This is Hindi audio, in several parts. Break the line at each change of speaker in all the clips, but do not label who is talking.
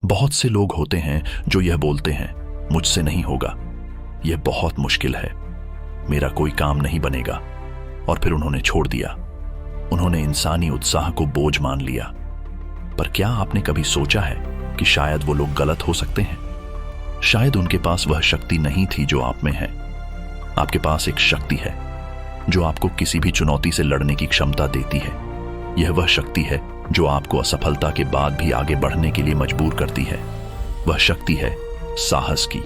बहुत से लोग होते हैं जो यह बोलते हैं, मुझसे नहीं होगा, यह बहुत मुश्किल है, मेरा कोई काम नहीं बनेगा, और फिर उन्होंने छोड़ दिया। उन्होंने इंसानी उत्साह को बोझ मान लिया। पर क्या आपने कभी सोचा है कि शायद वो लोग गलत हो सकते हैं? शायद उनके पास वह शक्ति नहीं थी जो आप में है। आपके पास एक शक्ति है जो आपको किसी भी चुनौती से लड़ने की क्षमता देती है। यह वह शक्ति है जो आपको असफलता के बाद भी आगे बढ़ने के लिए मजबूर करती है। वह शक्ति है साहस की।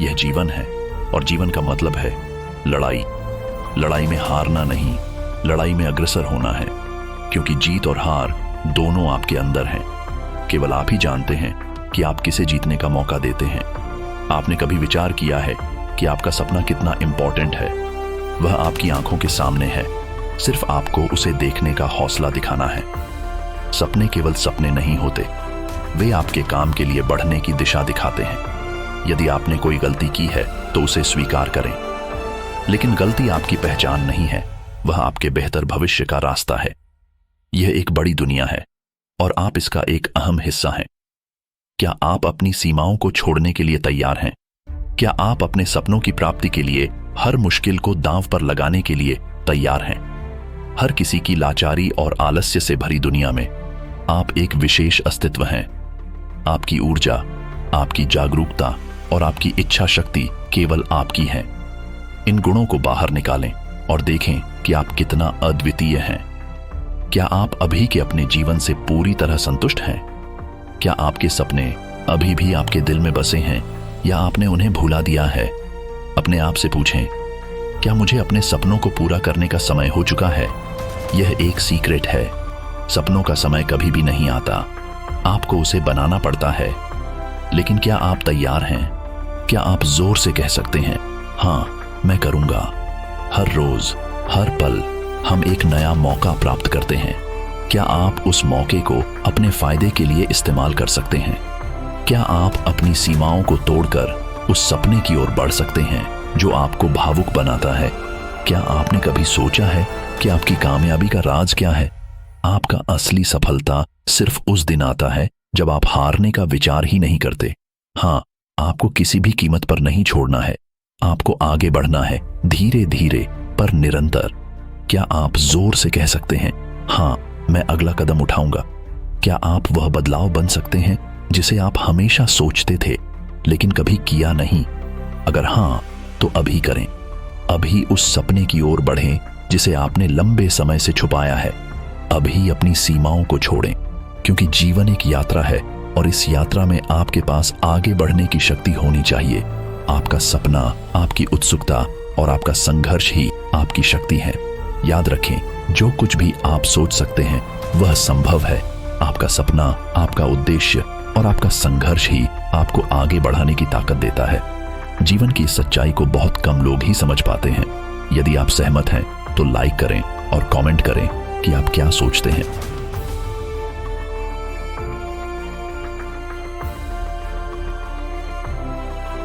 यह जीवन है, और जीवन का मतलब है लड़ाई। लड़ाई में हारना नहीं, लड़ाई में अग्रसर होना है, क्योंकि जीत और हार दोनों आपके अंदर हैं। केवल आप ही जानते हैं कि आप किसे जीतने का मौका देते हैं। आपने कभी विचार किया है कि आपका सपना कितना इंपॉर्टेंट है? वह आपकी आंखों के सामने है, सिर्फ आपको उसे देखने का हौसला दिखाना है। सपने केवल सपने नहीं होते, वे आपके काम के लिए बढ़ने की दिशा दिखाते हैं। यदि आपने कोई गलती की है तो उसे स्वीकार करें, लेकिन गलती आपकी पहचान नहीं है, वह आपके बेहतर भविष्य का रास्ता है। यह एक बड़ी दुनिया है और आप इसका एक अहम हिस्सा हैं। क्या आप अपनी सीमाओं को छोड़ने के लिए तैयार हैं? क्या आप अपने सपनों की प्राप्ति के लिए हर मुश्किल को दांव पर लगाने के लिए तैयार हैं? हर किसी की लाचारी और आलस्य से भरी दुनिया में आप एक विशेष अस्तित्व हैं। आपकी ऊर्जा, आपकी जागरूकता और आपकी इच्छा शक्ति केवल आपकी है। इन गुणों को बाहर निकालें और देखें कि आप कितना अद्वितीय हैं। क्या आप अभी के अपने जीवन से पूरी तरह संतुष्ट हैं? क्या आपके सपने अभी भी आपके दिल में बसे हैं या आपने उन्हें भुला दिया है? अपने आप से पूछें, क्या मुझे अपने सपनों को पूरा करने का समय हो चुका है? यह एक सीक्रेट है। सपनों का समय कभी भी नहीं आता, आपको उसे बनाना पड़ता है। लेकिन क्या आप तैयार हैं? क्या आप जोर से कह सकते हैं, हाँ मैं करूंगा? हर रोज, हर पल हम एक नया मौका प्राप्त करते हैं। क्या आप उस मौके को अपने फायदे के लिए इस्तेमाल कर सकते हैं? क्या आप अपनी सीमाओं को तोड़कर उस सपने की ओर बढ़ सकते हैं जो आपको भावुक बनाता है? क्या आपने कभी सोचा है कि आपकी कामयाबी का राज क्या है? आपका असली सफलता सिर्फ उस दिन आता है जब आप हारने का विचार ही नहीं करते। हाँ, आपको किसी भी कीमत पर नहीं छोड़ना है। आपको आगे बढ़ना है, धीरे धीरे पर निरंतर। क्या आप जोर से कह सकते हैं, हाँ मैं अगला कदम उठाऊंगा? क्या आप वह बदलाव बन सकते हैं जिसे आप हमेशा सोचते थे लेकिन कभी किया नहीं? अगर हाँ, तो अभी करें। अभी उस सपने की ओर बढ़ें जिसे आपने लंबे समय से छुपाया है। अभी अपनी सीमाओं को छोड़ें, क्योंकि जीवन एक यात्रा है और इस यात्रा में आपके पास आगे बढ़ने की शक्ति होनी चाहिए। आपका सपना, आपकी उत्सुकता और आपका संघर्ष ही आपकी शक्ति है। याद रखें, जो कुछ भी आप सोच सकते हैं वह संभव है। आपका सपना, आपका उद्देश्य और आपका संघर्ष ही आपको आगे बढ़ाने की ताकत देता है। जीवन की सच्चाई को बहुत कम लोग ही समझ पाते हैं। यदि आप सहमत हैं तो लाइक करें और कमेंट करें कि आप क्या सोचते हैं।